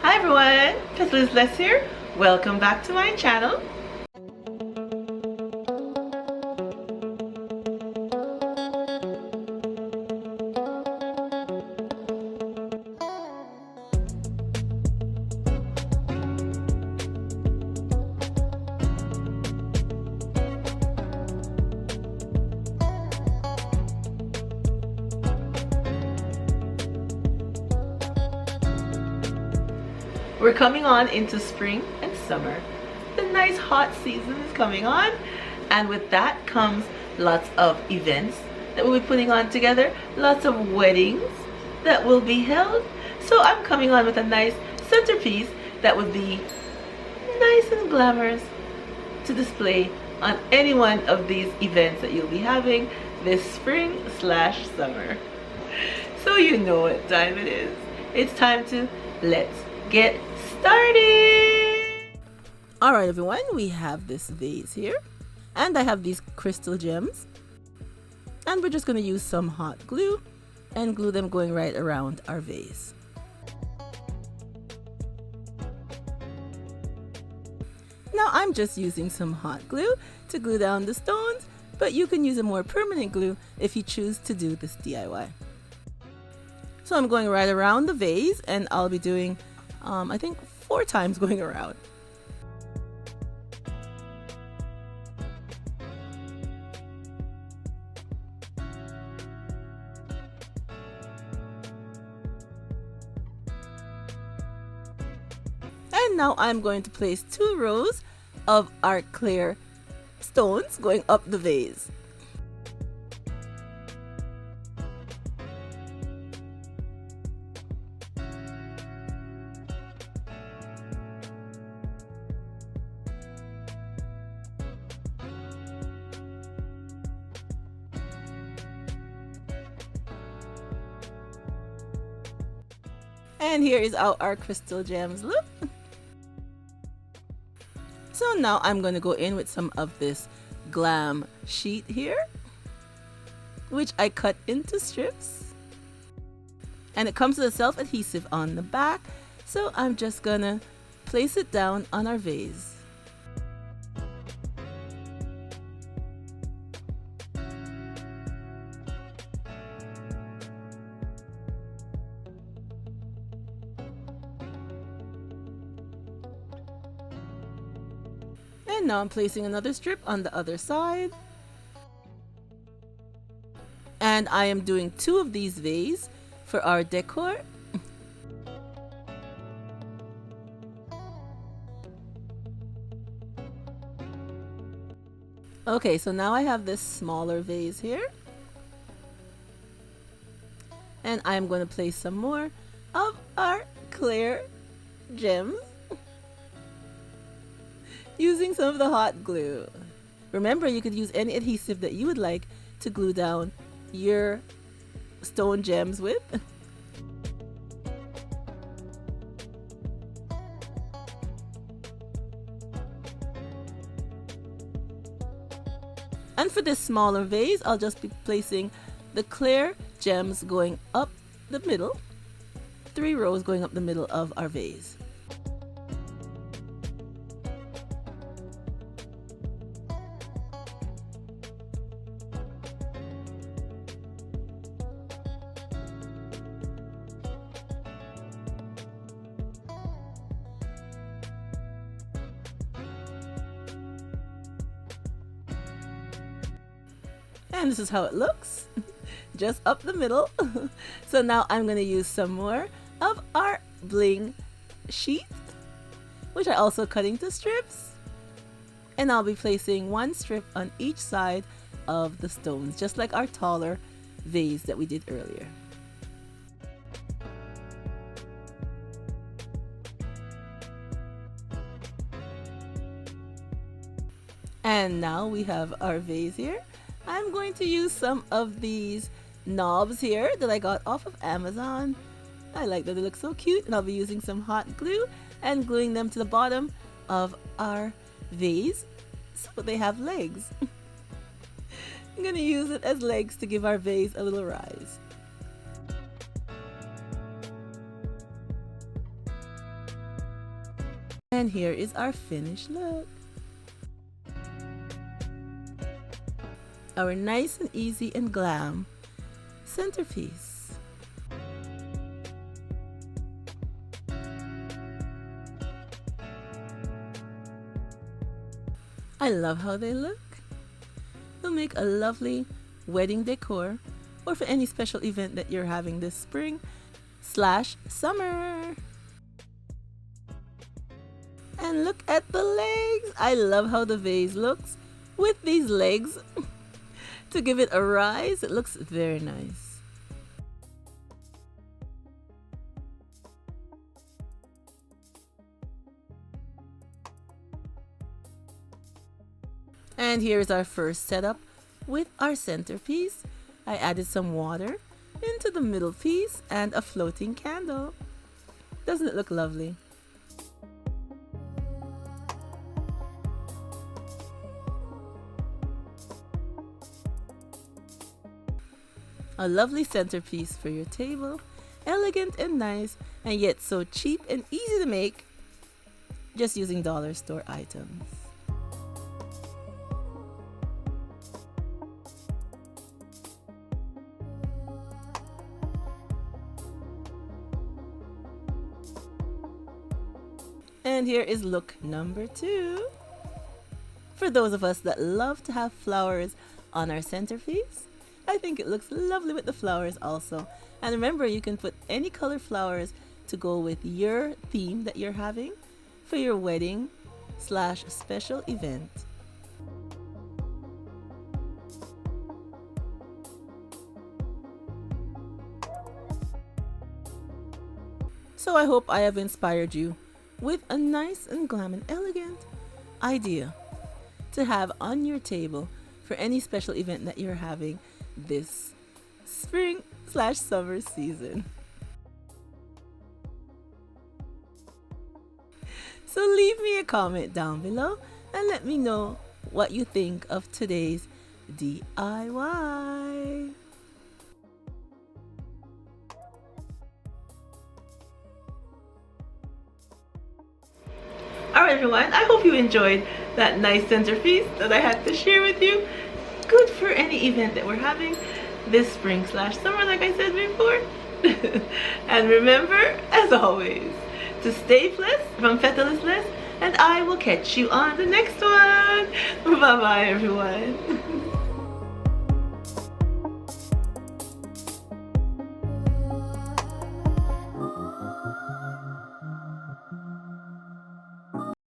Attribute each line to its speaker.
Speaker 1: Hi everyone, Petalisbless here. Welcome back to my channel. We're coming on into spring and summer. The nice hot season is coming on, and with that comes lots of events that we'll be putting on together, lots of weddings that will be held. So I'm coming on with a nice centerpiece that would be nice and glamorous to display on any one of these events that you'll be having this spring/summer. So you know what time it is. It's time to let's get started. All right, everyone, we have this vase here, and I have these crystal gems, and we're just going to use some hot glue and glue them going right around our vase. Now I'm just using some hot glue to glue down the stones, but you can use a more permanent glue if you choose to do this DIY. So I'm going right around the vase, and I'll be doing I think 4 times going around. And now I'm going to place 2 rows of our clear stones going up the vase. And here is how our crystal gems look. So now I'm going to go in with some of this Glam sheet here, which I cut into strips. And it comes with a self-adhesive on the back. So I'm just going to place it down on our vase. And now I'm placing another strip on the other side. And I am doing 2 of these vases for our decor. Okay, so now I have this smaller vase here. And I'm going to place some more of our clear gems using some of the hot glue. Remember, you could use any adhesive that you would like to glue down your stone gems with. And for this smaller vase, I'll just be placing the clear gems going up the middle, 3 rows going up the middle of our vase. And this is how it looks, just up the middle. So now I'm going to use some more of our bling sheet, which I also cut into strips. And I'll be placing 1 strip on each side of the stones, just like our taller vase that we did earlier. And now we have our vase here. I'm going to use some of these knobs here that I got off of Amazon. I like that they look so cute, and I'll be using some hot glue and gluing them to the bottom of our vase so they have legs. I'm going to use it as legs to give our vase a little rise. And here is our finished look. Our nice and easy and glam centerpiece. I love how they look. They'll make a lovely wedding decor or for any special event that you're having this spring/summer. And look at the legs. I love how the vase looks with these legs. To give it a rise, it looks very nice. And here's our first setup with our centerpiece. I added some water into the middle piece and a floating candle. Doesn't it look lovely? A lovely centerpiece for your table, elegant and nice, and yet so cheap and easy to make, just using dollar store items. And here is look number 2. For those of us that love to have flowers on our centerpiece, I think it looks lovely with the flowers also. And remember, you can put any color flowers to go with your theme that you're having for your wedding/special event. So I hope I have inspired you with a nice and glam and elegant idea to have on your table for any special event that you're having this spring/summer season. So leave me a comment down below and let me know what you think of today's DIY. Alright everyone, I hope you enjoyed that nice centerpiece that I had to share with you. Good for any event that we're having this spring/summer, like I said before. And remember, as always, to stay blessed from Petalisbless, and I will catch you on the next one. Bye bye everyone.